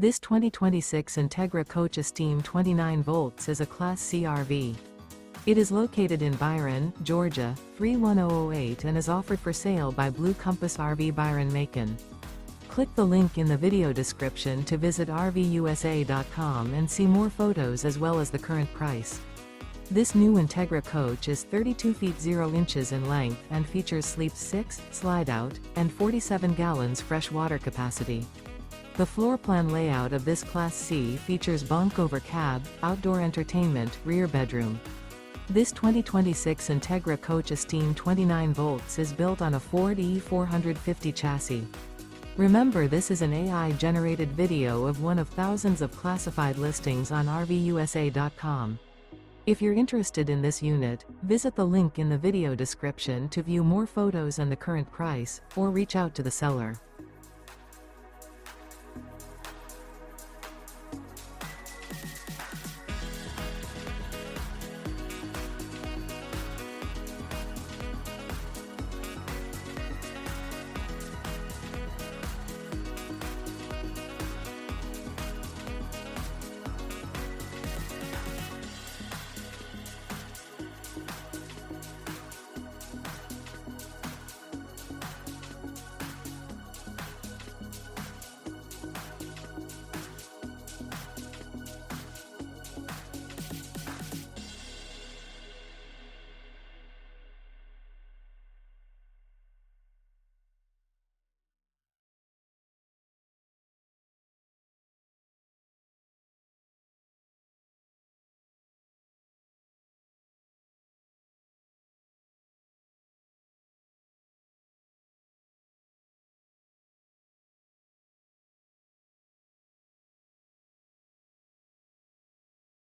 This 2026 Entegra Coach Esteem 29V is a Class C RV. It is located in Byron, Georgia, 31008 and is offered for sale by Blue Compass RV Byron-Macon. Click the link in the video description to visit RVUSA.com and see more photos as well as the current price. This new Entegra coach is 32 feet 0 inches in length and features sleep 6, slide-out, and 47 gallons fresh water capacity. The floor plan layout of this Class C features bunk over cab, outdoor entertainment, rear bedroom. This 2026 Entegra Coach Esteem 29V is built on a Ford E450 chassis. Remember, this is an AI-generated video of one of thousands of classified listings on RVUSA.com. If you're interested in this unit, visit the link in the video description to view more photos and the current price, or reach out to the seller.